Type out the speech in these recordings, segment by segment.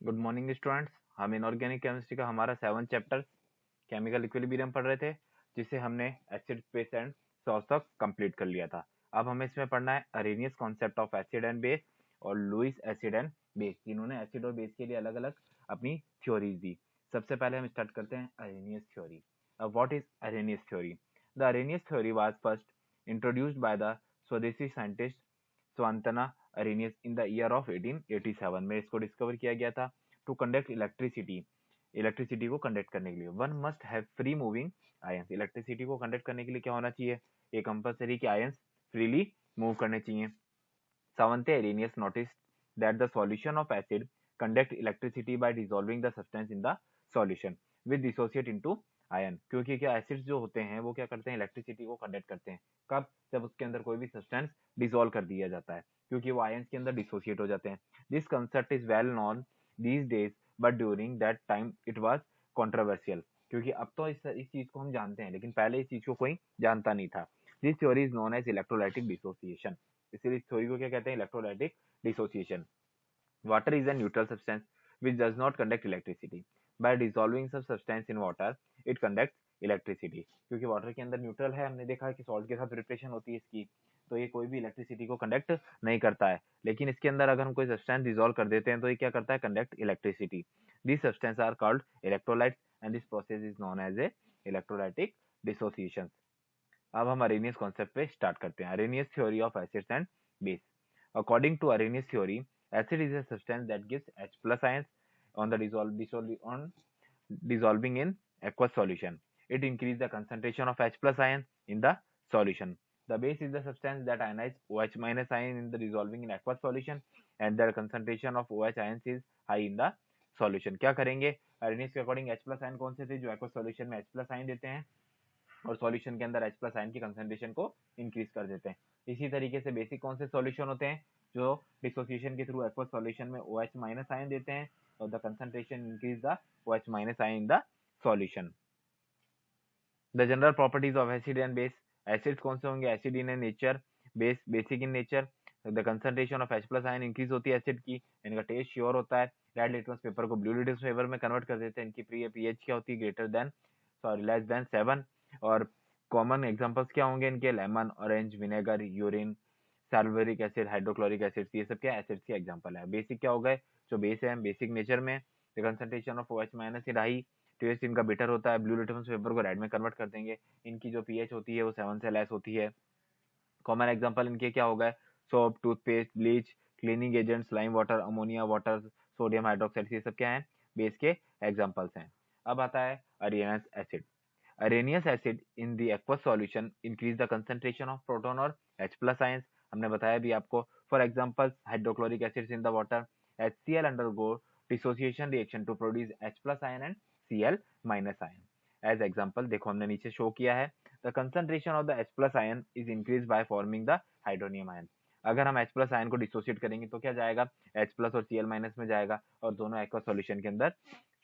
Good morning students. हम inorganic chemistry का हमारा 7th चैप्टर केमिकल इक्विलिब्रियम पढ़ रहे थे, जिसे हमने एसिड बेस एंड सॉल्ट तक कंप्लीट कर लिया था। अब हमें इसमें पढ़ना है Arrhenius concept of acid and base और लुईस एसिड एंड बेस। इन्होंने एसिड और बेस के लिए अलग अलग अपनी थ्योरीज दी। सबसे पहले हम स्टार्ट करते हैं अरेनियस थ्योरी। अब what is Arrhenius theory? The Arrhenius theory was first introduced by the Swedish scientist Svante Arrhenius in the year of 1887 में इसको डिस्कवर किया गया था। टू कंडक्ट इलेक्ट्रिसिटी को कंडक्ट करने के लिए one must have free moving ions. Electricity को कंडक्ट करने के लिए क्या होना चाहिए? ये कंपलसरी कि आयंस फ्रीली मूव करने चाहिए। Savante Arrhenius noticed that the solution of acid conduct electricity by dissolving the substance in the solution with dissociate into ion. क्योंकि क्या एसिड्स जो होते हैं वो क्या करते हैं? इलेक्ट्रिसिटी को कंडक्ट करते हैं। कब? जब उसके अंदर कोई भी सब्सटेंस डिसॉल्व कर दिया जाता है, क्योंकि वो आयंस के अंदर डिसोसिएट हो जाते हैं। This concept is well known these days but during that time it was controversial. क्योंकि अब तो इस चीज को हम जानते हैं, लेकिन पहले इस चीज को कोई जानता नहीं था। This theory is known as electrolytic dissociation. इसीलिए इस थ्योरी को क्या कहते हैं? Electrolytic dissociation. Water is a neutral substance which does not conduct electricity. By dissolving some substance in water, it conducts electricity. क्योंकि वाटर के अंदर न्यूट्रल है, हमने देखा है कि सॉल्ट के साथ प्रिपरेशन होती है इसकी, तो ये कोई भी इलेक्ट्रिसिटी को कंडक्ट नहीं करता है। लेकिन इसके अंदर अगर हम कोई सब्सटेंस डिसॉल्व कर देते हैं तो ये क्या करता है? Conduct electricity. This substance are called electrolytes and this process is known as a electrolytic dissociation. अब हम अरेनियस कॉन्सेप्ट पे स्टार्ट करते हैं। Arrhenius theory of acids and base. According to Arrhenius theory, acid is a substance that gives H plus ions on the dissolving in aqueous solution. It increases the concentration of H plus ion in the solution. The base is the substance that ionize OH minus ion in the dissolving in aqueous solution and the concentration of OH ions is high in the solution. क्या करेंगे? Arrhenius के according H plus ion कौन से थे? जो aqueous solution में H plus ion देते हैं और सॉल्यूशन के अंदर H प्लस आयन की कंसंट्रेशन को इंक्रीज कर देते हैं। इसी तरीके से बेसिक कौन से सॉल्यूशन होते हैं? जो डिसोसिएशन के थ्रू एक्वस सॉल्यूशन में OH माइनस आयन देते हैं और the concentration increase the OH minus ion in the solution. The general properties of acid and base. Acids कौन से होंगे? Acid in nature, base basic in nature. The concentration of H plus ion increase होती है acid की, इनका test sure होता है। Red litmus paper को ब्लू लिटमस पेपर में कन्वर्ट कर देते हैं। इनकी पीएच क्या होती है? Greater than less than 7। और कॉमन एग्जांपल्स क्या होंगे इनके? Lemon, orange, vinegar, urine, sulphuric acid, hydrochloric acid, ये सब क्या एसिड्स के एग्जांपल है। बेसिक क्या हो गए? जो बेस है बेसिक नेचर में, the concentration of OH minus is high, taste इनका बिटर होता है। ब्लू लिटमस पेपर को रेड में कन्वर्ट कर देंगे। इनकी जो पीएच होती है वो 7 से लेस होती है। कॉमन एग्जांपल इनके क्या हो गए? Soap, toothpaste, bleach, cleaning agents, lime water, ammonia water, sodium hydroxide, ये सब क्या है? बेस के एग्जांपल्स हैं। अब आता है Arrhenius acid. Arrhenius acid in the aqueous solution increase the concentration of proton और H प्लस आयंस। हमने बताया भी आपको। For example hydrochloric acids in the water, HCl undergo dissociation reaction to produce H plus ion and Cl minus ion. As example देखो हमने नीचे show किया है, the concentration of the H plus ion is increase by forming the hydronium ion. अगर हम H plus ion को dissociate करेंगे तो क्या जाएगा? H प्लस और Cl माइनस में जाएगा और दोनों एक्वस सॉल्यूशन के अंदर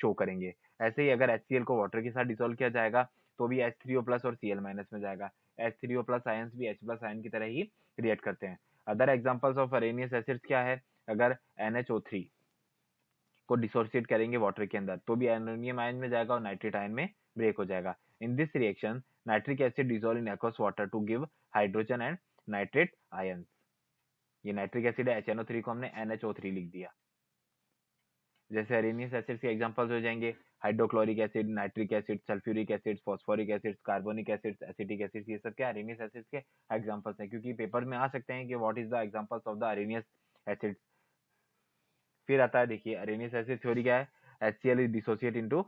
शो करेंगे। ऐसे ही अगर HCl को वाटर के साथ डिसोल्व किया जाएगा तो भी H3O प्लस और Cl माइनस में जाएगा। H3O प्लस आयंस भी H प्लस आयन की तरह ही रिएक्ट करते हैं। Other examples of Arrhenius acids क्या है? अगर NHO3 को डिसोसिएट करेंगे वाटर के अंदर तो भी एमोनियम आयन में जाएगा और नाइट्रेट आयन में ब्रेक हो जाएगा। In this reaction nitric acid dissolve in aqueous water to give hydrogen and nitrate ions. ये नाइट्रिक एसिड है, HNO3 को हमने NHO3 लिख दिया। जैसे अरेनियस एसिड के एग्जांपल्स हो जाएंगे hydrochloric acid, nitric acid, sulphuric acid, phosphoric acid, carbonic acid, acetic acid, ये सब क्या अरेनियस एसिड के एग्जांपल्स हैं। क्योंकि पेपर में आ सकते हैं कि what is the examples of the Arrhenius acid. फिर आता है देखिए अरेनियस एसिड थ्योरी क्या है? HCl is dissociate into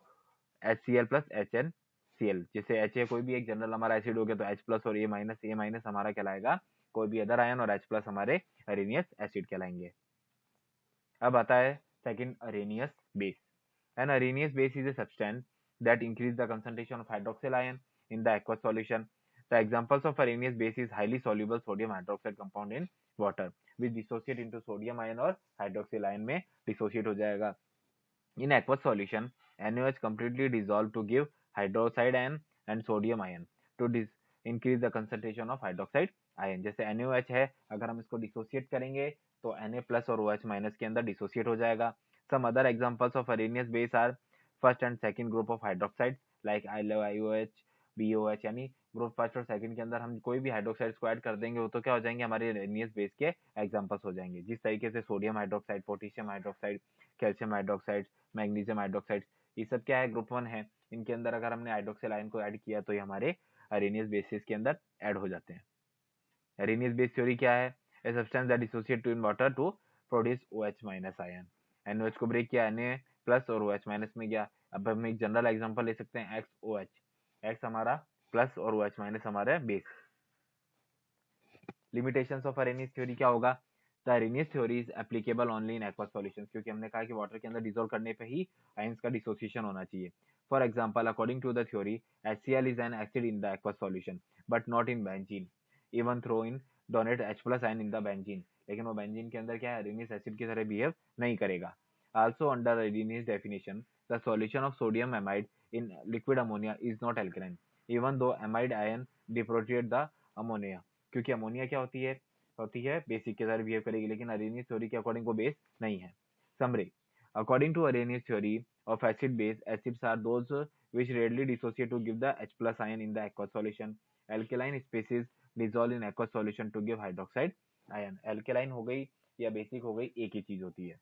HCl plus HNCl। जैसे HA कोई भी एक जनरल हमारा एसिड हो गया तो H प्लस और A माइनस हमारा कहलाएगा कोई भी अदर आयन और H प्लस हमारे अरेनियस एसिड कहलाएंगे। अब आता है second Arrhenius base. An Arrhenius base is a substance that increase the concentration of hydroxyl ion in the aqueous solution. The examples of Arrhenius base is highly soluble sodium hydroxide compound in water, which dissociate into sodium ion और hydroxyl ion में dissociate हो जाएगा। In aqueous solution, NaOH completely dissolved to give hydroxide ion and sodium ion to increase the concentration of hydroxide ion। जैसे NaOH है, अगर हम इसको dissociate करेंगे तो Na प्लस और OH माइनस के अंदर डिसोसिएट हो जाएगा। Some other examples of Arrhenius base are first and second group of hydroxides like IOH, BOH, यानी ग्रुप फर्स्ट और सेकंड के अंदर हम कोई भी हाइड्रोक्साइड्स को ऐड कर देंगे वो तो क्या हो जाएंगे, हमारे Arrhenius बेस के एग्जांपल्स हो जाएंगे। जिस तरीके से sodium hydroxide, potassium hydroxide, calcium hydroxide, magnesium hydroxide, ये सब क्या है, ग्रुप 1 है। इनके अंदर अगर हमने हाइड्रोक्सिल आयन को ऐड किया तो ये हमारे Arrhenius बेसिस के अंदर ऐड हो जाते हैं। Arrhenius base theory क्या है? A substance that dissociates in water to produce OH minus ion. NOH को ब्रेक किया, Na प्लस और OH माइनस में गया। अब हम एक जनरल एग्जांपल ले सकते हैं XOH, X हमारा प्लस और OH माइनस हमारा base. Limitations of Arrhenius theory क्या होगा? The Arrhenius theory is applicable only in aqueous solutions, क्योंकि हमने कहा कि वाटर के अंदर डिसॉल्व करने पे ही आयंस का डिसोसिएशन होना चाहिए। For example, according to the theory, HCl is an acid in the aqueous solution but not in benzene, even throw in donate H plus ion in the benzene, लेकिन वो benzene के अंदर क्या है, Arrhenius acid की तरह behave नहीं करेगा। Also under Arrhenius definition, the solution of sodium amide in liquid ammonia is not alkaline, even though amide ion deprotonate the ammonia, क्योंकि अमोनिया क्या होती है बेसिक की तरह बिहेव करेगी, लेकिन Arrhenius थ्योरी के अकॉर्डिंग वो बेस नहीं है। Summary, according to Arrhenius theory of acid base, acids are those which readily dissociate to give the H plus ion in the aqueous solution. Alkaline species dissolve in aqueous solution to give hydroxide ion. Alkaline हो गई या basic हो गई, एक ही चीज होती है।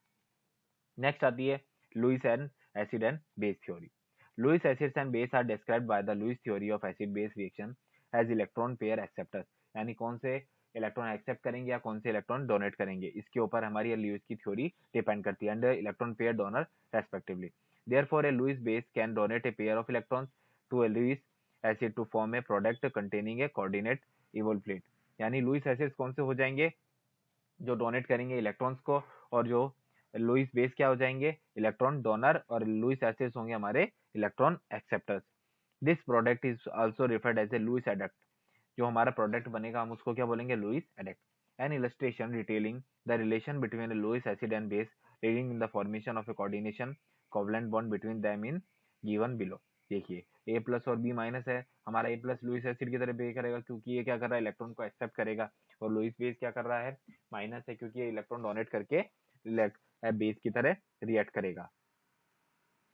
Next आती है Lewis and acid and base theory. Lewis acids and base are described by the Lewis theory of acid base reaction as electron pair acceptors, यानी कौन से इलेक्ट्रॉन एक्सेप्ट करेंगे या कौन से इलेक्ट्रॉन डोनेट करेंगे, इसके ऊपर हमारी ल्यूइस की थ्योरी डिपेंड करती है, under electron pair donor respectively. Therefore a Lewis base can donate a pair of electrons to a Lewis acid to form a product containing a coordinate evolute, यानी Lewis acids कौन से हो जाएंगे, जो donate करेंगे electrons को, और जो लुईस बेस क्या हो जाएंगे, इलेक्ट्रॉन डोनर, और लुईस एसिड्स होंगे हमारे electron acceptors. This product is also referred as a Lewis adduct, जो हमारा प्रोडक्ट बनेगा हम उसको क्या बोलेंगे, Lewis adduct. An illustration detailing the relation between Lewis acid and base leading in the formation of a coordination covalent bond between them in given below. देखिए A plus और B minus है, हमारा ए plus Lewis acid की तरह behave करेगा क्योंकि ये क्या कर रहा है, इलेक्ट्रॉन को एक्सेप्ट करेगा, और लुईस बेस क्या कर रहा है, माइनस है क्योंकि ये इलेक्ट्रॉन डोनेट करके बेस की तरह रिएक्ट करेगा।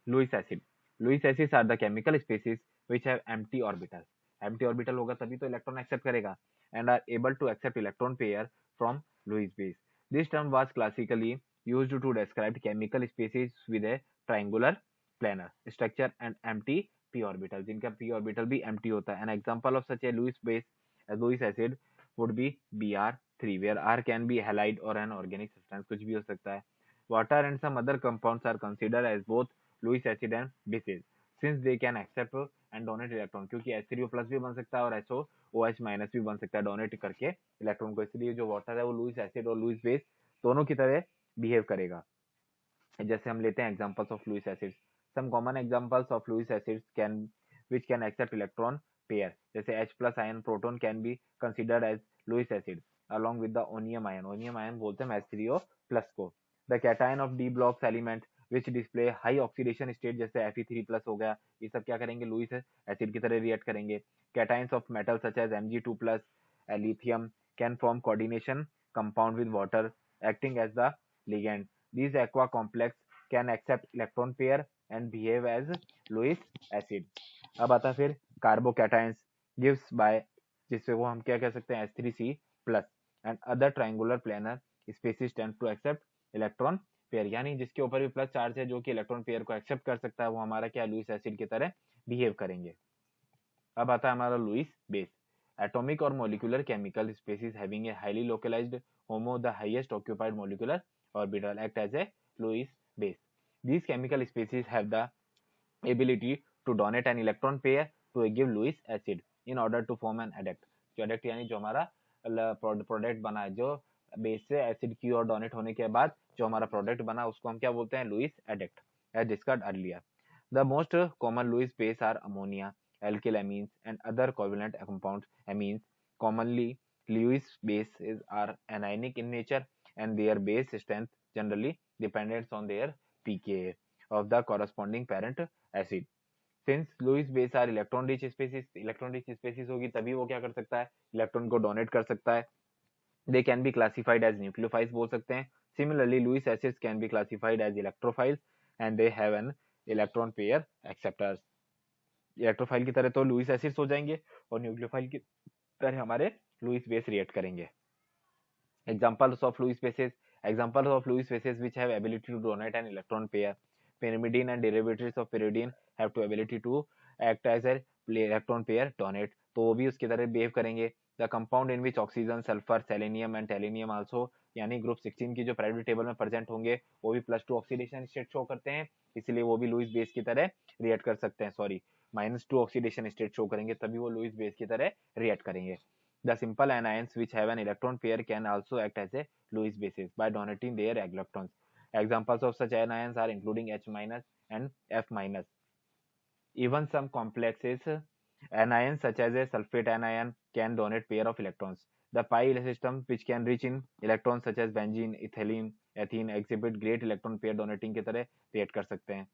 Lewis acid, Lewis acids are the chemical species which have empty orbitals, empty orbital होगा तभी तो इलेक्ट्रॉन एक्सेप्ट करेगा, and are able to accept electron pair from Lewis base. This term was classically used to describe chemical species with a triangular planar structure and empty p orbital, जिनका p orbital भी empty होता है। An example of such a Lewis base, a Lewis acid would be Br3, where R can be halide or an organic substance, कुछ भी हो सकता है। Water and some other compounds are considered as both Lewis acid and bases, since they can accept and donate electron, क्योंकि H3O plus भी बन सकता है और HOOH माइनस भी बन सकता है डोनेट करके इलेक्ट्रॉन को, इसलिए जो वाटर है वो लुईस एसिड और लुईस बेस दोनों की तरह बिहेव करेगा। जैसे हम लेते हैं examples of Lewis acids, some common examples of Lewis acids can which can accept electron pair, जैसे H plus ion proton can be considered as Lewis acid along with the onium ion, onium ion बोलते हैं H3O plus को। The cation of d blocks element which display high oxidation state, जैसे Fe3 plus हो गया, ये सब क्या करेंगे, लुईस एसिड की तरह रिएक्ट करेंगे। Cations of metal such as Mg2 plus lithium can form coordination compound with water acting as the ligand. These aqua complex can accept electron pair and behave as Lewis acid. अब आता है फिर carbocations gives by, जिससे वो हम क्या कह सकते हैं, H3C plus and other triangular planar species tend to accept electron pair, यानी जिसके ऊपर भी प्लस चार्ज है जो कि इलेक्ट्रॉन पेयर को एक्सेप्ट कर सकता है वो हमारा क्या, लुईस एसिड की तरह बिहेव करेंगे। अब आता है हमारा Lewis base, atomic or molecular chemical species having a highly localized HOMO, the highest occupied molecular orbital, act as a Lewis base. These chemical species have the ability to donate an electron pair to a give Lewis acid in order to form an adduct. जो adduct यानी जो हमारा product बना है, जो base से acid की ओर donate होने के बाद जो हमारा प्रोडक्ट बना उसको हम क्या बोलते हैं, Lewis adduct, as discussed earlier. The most common Lewis base are ammonia, alkylamines and other covalent compounds. Amines commonly Lewis bases are anionic in nature and their base strength generally depends on their pKa of the corresponding parent acid. Since Lewis base are electron rich species होगी तभी वो क्या कर सकता है, electron को donate कर सकता है। They can be classified as nucleophiles बोल सकते हैं, Similarly, Lewis acids can be classified as electrophiles and they have an electron pair acceptors. Electrophile की तरह तो लुईस एसिड्स हो जाएंगे और न्यूक्लियोफाइल की तरह हमारे लुईस बेस रिएक्ट करेंगे. Examples of Lewis bases which have ability to donate an electron pair. Pyrimidine and derivatives of pyridine have the ability to act as a electron pair donate. तो वो भी उसकी तरह behave करेंगे. The compound in which oxygen, sulfur, selenium and tellurium also यानी group 16 की जो periodic table में प्रेजेंट होंगे वो भी +2 ऑक्सीडेशन स्टेट शो करते हैं, इसलिए वो भी लुईस बेस की तरह रिएक्ट कर सकते हैं. सॉरी, -2 ऑक्सीडेशन स्टेट शो करेंगे तभी वो लुईस बेस की तरह रिएक्ट करेंगे. The simple anions which have an electron pair can also act as a Lewis basis by donating their electrons. Examples of such anions are including H- and F-. Even some complexes anions such as a sulfate anion can donate pair of electrons. The pi systems which can rich in electrons such as benzene, ethylene, ethene exhibit great electron pair donating की तरह react कर सकते हैं.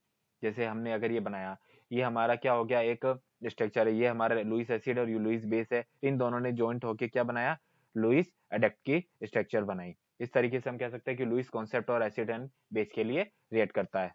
जैसे हमने अगर ये बनाया, ये हमारा क्या हो गया, एक स्ट्रक्चर है, ये हमारा लुईस एसिड और लुईस बेस है, इन दोनों ने जॉइंट होके क्या बनाया, लुईस एडेक्ट की स्ट्रक्चर बनाई. इस तरीके से हम कह सकते हैं कि लुईस कॉन्सेप्ट और एसिड एंड बेस के लिए रिएक्ट करता है.